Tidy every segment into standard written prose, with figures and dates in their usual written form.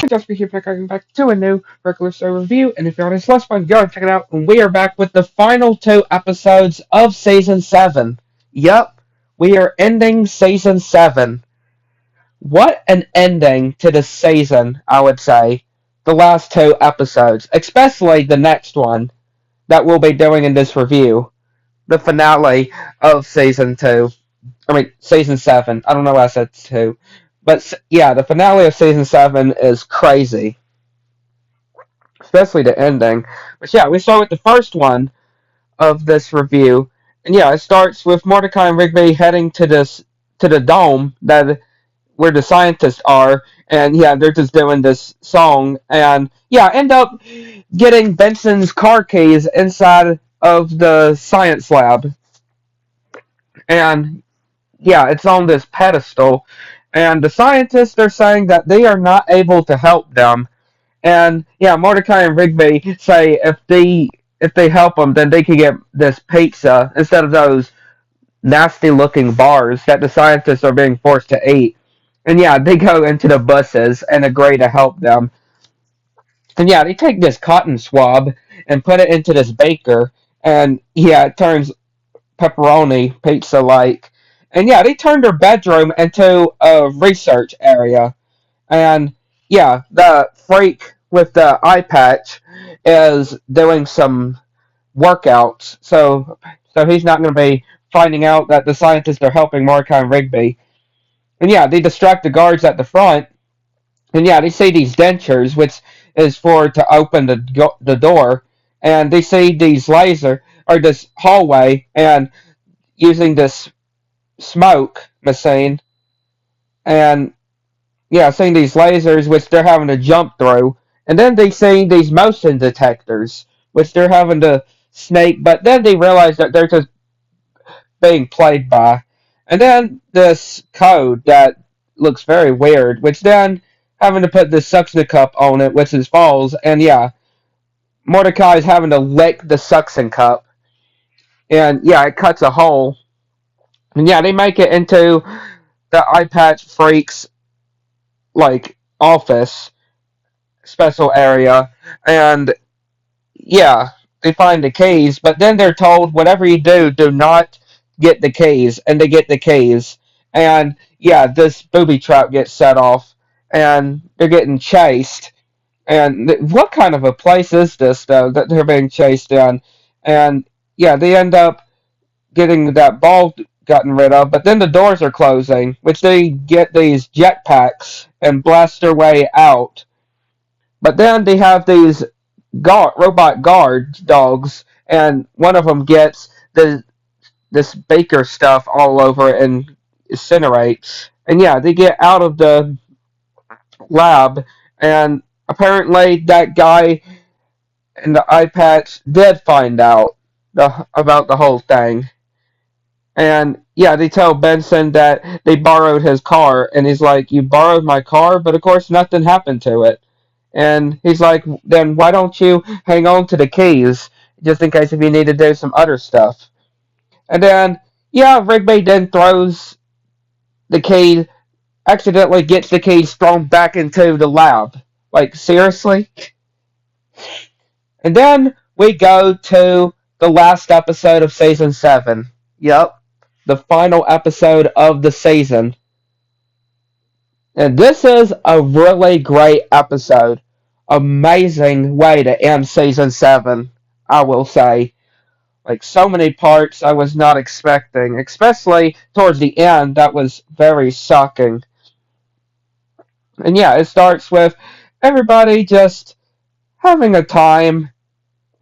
Just be here back to a new regular show review, and if you're on this last one, go and check it out. And we are back with the final two episodes of season 7. Yep, we are ending season 7. What an ending to the season, I would say. The last two episodes, especially the next one that we'll be doing in this review, the finale of season 2. I mean, season 7. I don't know why I said 2. But yeah, the finale of season 7 is crazy, especially the ending. But yeah, we start with the first one of this review, and yeah, it starts with Mordecai and Rigby heading to the dome that where the scientists are, and yeah, they're just doing this song, and yeah, end up getting Benson's car keys inside of the science lab, and yeah, it's on this pedestal, and the scientists are saying that they are not able to help them. And yeah, Mordecai and Rigby say if they help them, then they could get this pizza instead of those nasty looking bars that the scientists are being forced to eat. And yeah, they go into the buses and agree to help them. And yeah, they take this cotton swab and put it into this baker, and yeah, it turns pepperoni pizza like. And yeah, they turned their bedroom into a research area. And yeah, the freak with the eye patch is doing some workouts, so he's not going to be finding out that the scientists are helping Mordecai and Rigby. And yeah, they distract the guards at the front, and yeah, they see these dentures, which is for to open the door, and they see these laser or this hallway, and using this smoke machine, and yeah, seeing these lasers which they're having to jump through, and then they see these motion detectors which they're having to snake, but then they realize that they're just being played by, and then this code that looks very weird, which then having to put the suction cup on it, which is falls, and yeah, Mordecai is having to lick the suction cup, and yeah, it cuts a hole, and yeah, they make it into the eye patch freaks like office special area, and yeah, they find the keys, but then they're told whatever you do, do not get the keys, and they get the keys, and yeah, this booby trap gets set off, and they're getting chased, and what kind of a place is this though that they're being chased in, and yeah, they end up getting that ball gotten rid of, but then the doors are closing, which they get these jetpacks and blast their way out. But then they have these robot guard dogs, and one of them gets this baker stuff all over it and incinerates. And yeah, they get out of the lab, and apparently that guy in the eye patch did find out about the whole thing. And yeah, they tell Benson that they borrowed his car, and he's like, "You borrowed my car?" But of course, nothing happened to it. And he's like, "Then why don't you hang on to the keys just in case if you need to do some other stuff?" And then, yeah, Rigby then throws the key, accidentally gets the keys thrown back into the lab. Like, seriously? And then we go to the last episode of season 7. Yep, the final episode of the season. And this is a really great episode. Amazing way to end season 7, I will say. Like, so many parts I was not expecting, especially towards the end, that was very shocking. And yeah, it starts with everybody just having a time,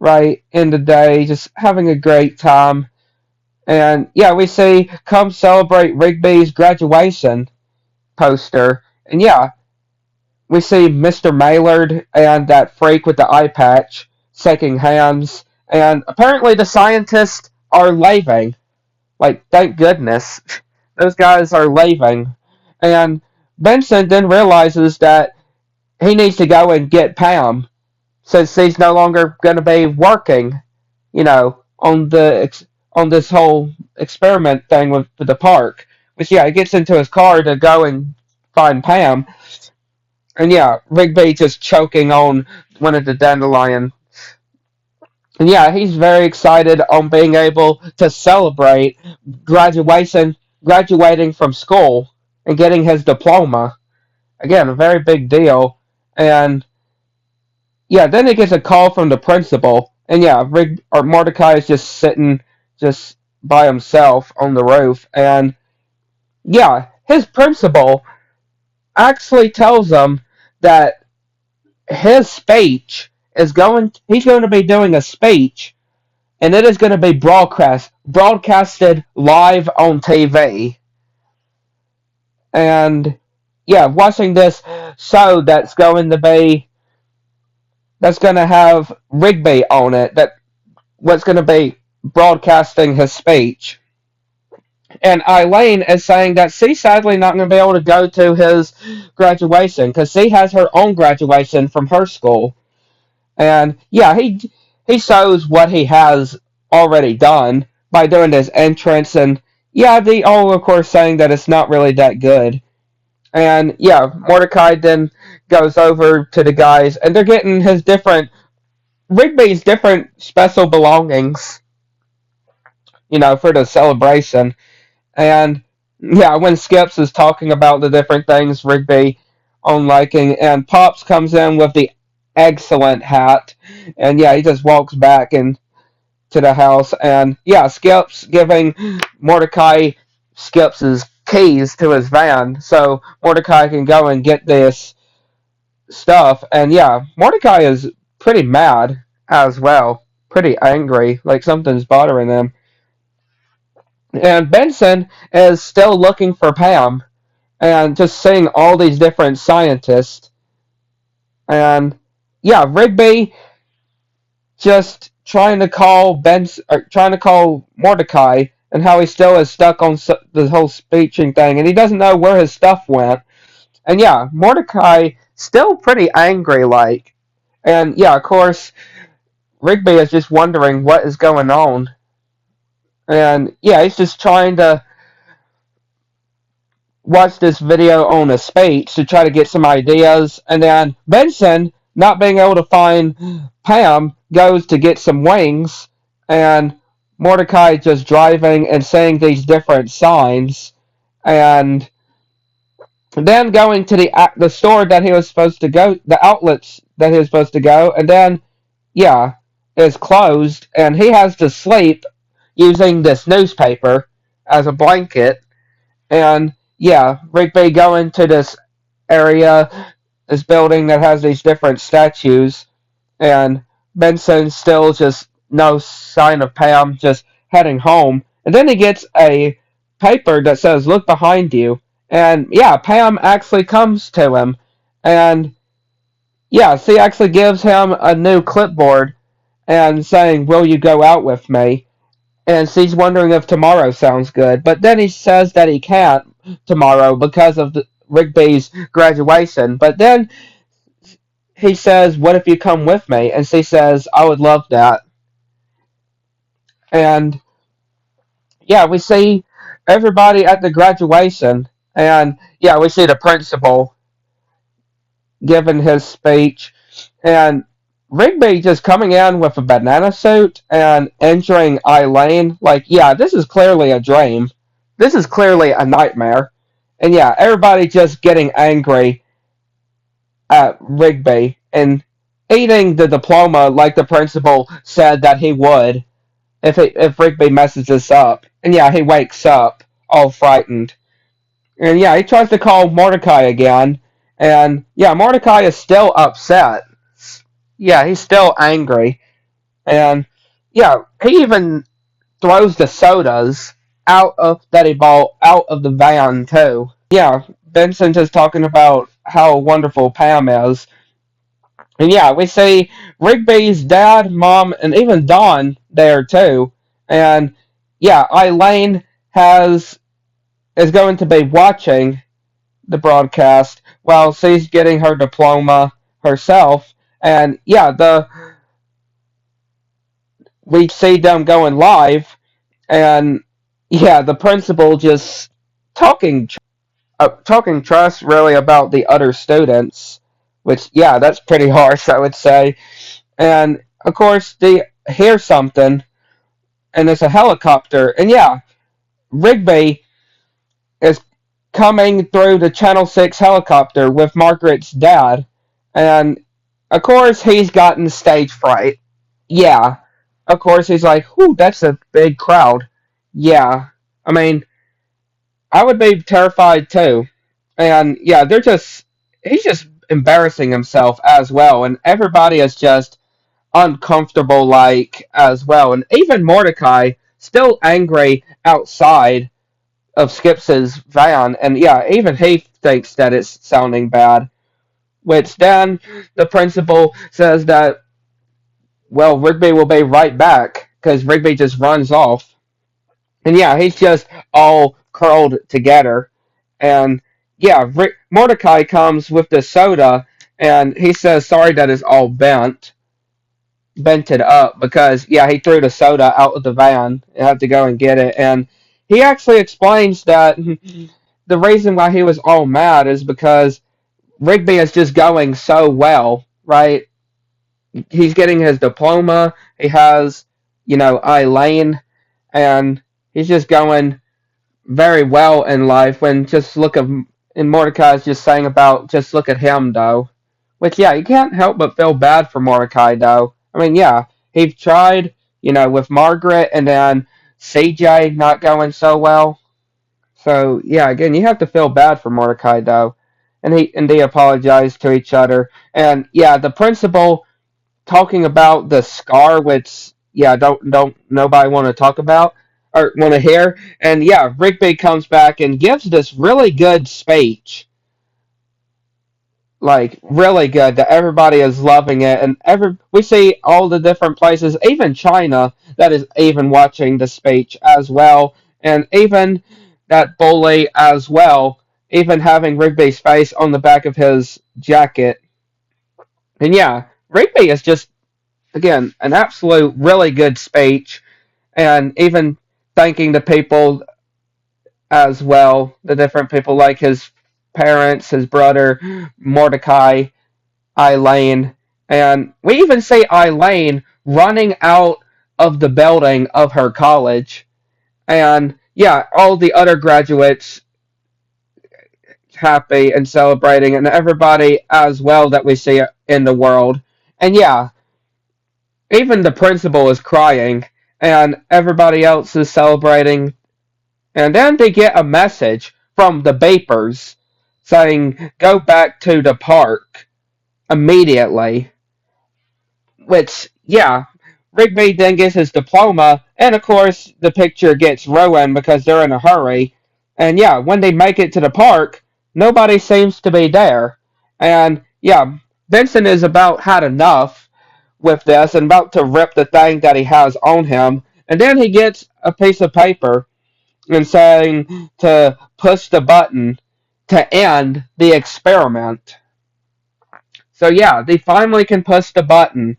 right, in the day, just having a great time. And yeah, we see come celebrate Rigby's graduation poster. And yeah, we see Mr. Maylard and that freak with the eye patch shaking hands. And apparently the scientists are leaving. Like, thank goodness. Those guys are leaving. And Benson then realizes that he needs to go and get Pam since he's no longer going to be working, on this whole experiment thing with the park. Which, yeah, he gets into his car to go and find Pam. And yeah, Rigby just choking on one of the dandelion. And yeah, he's very excited on being able to celebrate graduation, graduating from school and getting his diploma. Again, a very big deal. And yeah, then he gets a call from the principal. And yeah, Mordecai is just sitting just by himself on the roof. And yeah, his principal actually tells him that his speech he's going to be doing a speech, and it is going to be broadcasted live on TV. And yeah, watching this show that's going to have Rigby on it, that what's going to be broadcasting his speech. And Eileen is saying that she's sadly not going to be able to go to his graduation because she has her own graduation from her school. And yeah, he shows what he has already done by doing this entrance, and yeah, the all of course saying that it's not really that good. And yeah, Mordecai then goes over to the guys, and they're getting his different Rigby's different special belongings, for the celebration. And yeah, when Skips is talking about the different things Rigby on liking, and Pops comes in with the excellent hat, and yeah, he just walks back into the house, and yeah, Skips giving Mordecai Skips's keys to his van, so Mordecai can go and get this stuff, and yeah, Mordecai is pretty mad as well, pretty angry, like something's bothering him. And Benson is still looking for Pam and just seeing all these different scientists. And yeah, Rigby just trying to call Mordecai, and how he still is stuck on the whole speeching thing, and he doesn't know where his stuff went. And yeah, Mordecai still pretty angry, like, and yeah, of course, Rigby is just wondering what is going on, and yeah, he's just trying to watch this video on a speech to try to get some ideas, and then Benson, not being able to find Pam, goes to get some wings, and Mordecai just driving and saying these different signs, and then going to the store that he was supposed to go, the outlets that he was supposed to go, and then yeah, is closed, and he has to sleep using this newspaper as a blanket. And yeah, Rigby going to this area, this building that has these different statues, and Benson still just no sign of Pam, just heading home. And then he gets a paper that says, "Look behind you." And yeah, Pam actually comes to him, and yeah, she actually gives him a new clipboard and saying, "Will you go out with me?" And she's wondering if tomorrow sounds good. But then he says that he can't tomorrow because of Rigby's graduation. But then he says, "What if you come with me?" And she says, "I would love that." And yeah, we see everybody at the graduation. And yeah, we see the principal giving his speech. And Rigby just coming in with a banana suit and injuring Eileen. Like, yeah, this is clearly a dream. This is clearly a nightmare. And yeah, everybody just getting angry at Rigby and eating the diploma like the principal said that he would if Rigby messes this up. And yeah, he wakes up all frightened. And yeah, he tries to call Mordecai again. And yeah, Mordecai is still upset. Yeah, he's still angry. And yeah, he even throws the sodas out of that he bought out of the van too. Yeah, Benson's just talking about how wonderful Pam is. And yeah, we see Rigby's dad, mom, and even Dawn there too. And yeah, Eileen has is going to be watching the broadcast while she's getting her diploma herself. And yeah, the we see them going live, and yeah, the principal just talking talking trust really about the other students, which, yeah, that's pretty harsh, I would say. And, of course, they hear something, and it's a helicopter. And, yeah, Rigby is coming through the Channel 6 helicopter with Margaret's dad. And, of course, he's gotten stage fright. Yeah. Of course, he's like, whew, that's a big crowd. Yeah. I mean, I would be terrified too. And yeah, he's just embarrassing himself as well. And everybody is just uncomfortable, like, as well. And even Mordecai, still angry outside of Skips's van. And yeah, even he thinks that it's sounding bad. Which then the principal says that, well, Rigby will be right back because Rigby just runs off. And yeah, he's just all curled together. And yeah, Mordecai comes with the soda and he says sorry that it's all bented up because yeah, he threw the soda out of the van and had to go and get it. And he actually explains that the reason why he was all mad is because Rigby is just going so well, right? He's getting his diploma. He has, Eileen, and he's just going very well in life. When just look at and Mordecai's just saying about just look at him though, which yeah, you can't help but feel bad for Mordecai though. I mean yeah, he tried with Margaret and then CJ not going so well. So yeah, again you have to feel bad for Mordecai though, and they apologize to each other. And yeah, the principal talking about the scar, which yeah, don't nobody want to talk about or want to hear. And yeah, Rigby comes back and gives this really good speech, like really good that everybody is loving it, and we see all the different places, even China, that is even watching the speech as well, and even that bully as well, even having Rigby's face on the back of his jacket. And yeah, Rigby is just again an absolute really good speech, and even thanking the people as well, the different people like his parents, his brother, Mordecai, Eileen, and we even see Eileen running out of the building of her college, and yeah, all the other graduates happy and celebrating, and everybody as well that we see in the world, and yeah, even the principal is crying, and everybody else is celebrating. And then they get a message from the Vapors saying, go back to the park immediately. Which, yeah, Rigby then gets his diploma, and of course, the picture gets ruined because they're in a hurry. And yeah, when they make it to the park, nobody seems to be there. And yeah, Vincent is about had enough with this and about to rip the thing that he has on him. And then he gets a piece of paper and saying to push the button to end the experiment. So yeah, they finally can push the button,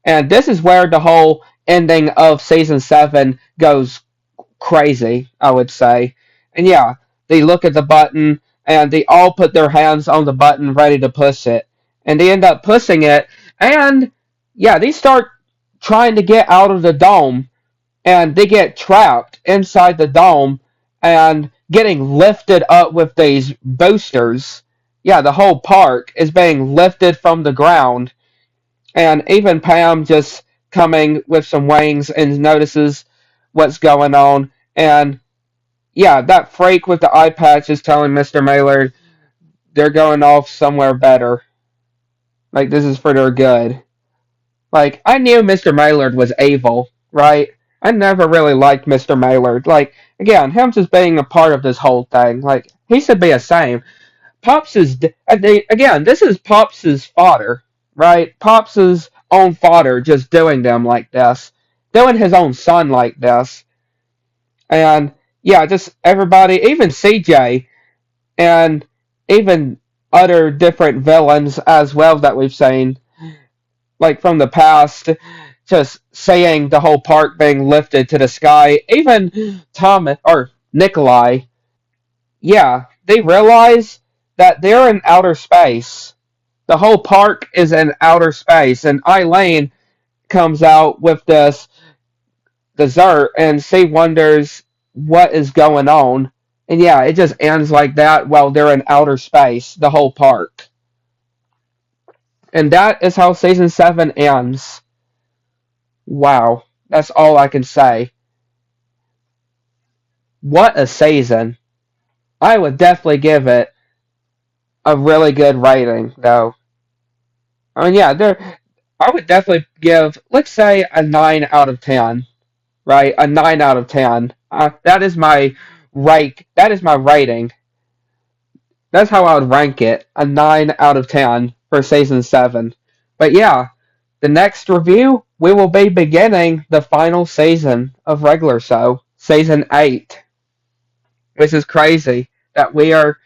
and this is where the whole ending of season 7 goes crazy, I would say. And yeah, they look at the button and they all put their hands on the button ready to push it. And they end up pushing it, and yeah, they start trying to get out of the dome, and they get trapped inside the dome and getting lifted up with these boosters. Yeah, the whole park is being lifted from the ground, and even Pam just coming with some wings and notices what's going on. And yeah, that freak with the eye patch is telling Mr. Mailer they're going off somewhere better. Like, this is for their good. Like, I knew Mr. Maylard was evil, right? I never really liked Mr. Maylard. Like, again, him just being a part of this whole thing. Like, he should be ashamed. Pops is, again, this is Pops's father, right? Pops's own father just doing them like this. Doing his own son like this. And, yeah, just everybody, even CJ, and even other different villains as well that we've seen like from the past, just saying the whole park being lifted to the sky. Even Tom or Nikolai, yeah, they realize that they're in outer space. The whole park is in outer space, and Eileen comes out with this dessert, and she wonders what is going on. And yeah, it just ends like that while they're in outer space, the whole park. And that is how season 7 ends. Wow, that's all I can say. What a season. I would definitely give it a really good rating, though. I mean, yeah, I would definitely give, let's say, a 9 out of 10, right? A 9 out of 10. That is my that is my rating. That's how I would rank it. A 9 out of 10 for season 7. But yeah, the next review, we will be beginning the final season of Regular Show, season 8, which is crazy that we are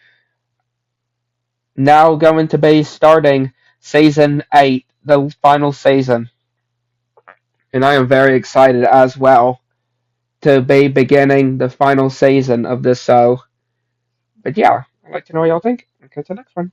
now going to be starting season 8, the final season. And I am very excited as well to be beginning the final season of this show. But yeah, I'd like to know what y'all think. Okay, to the next one.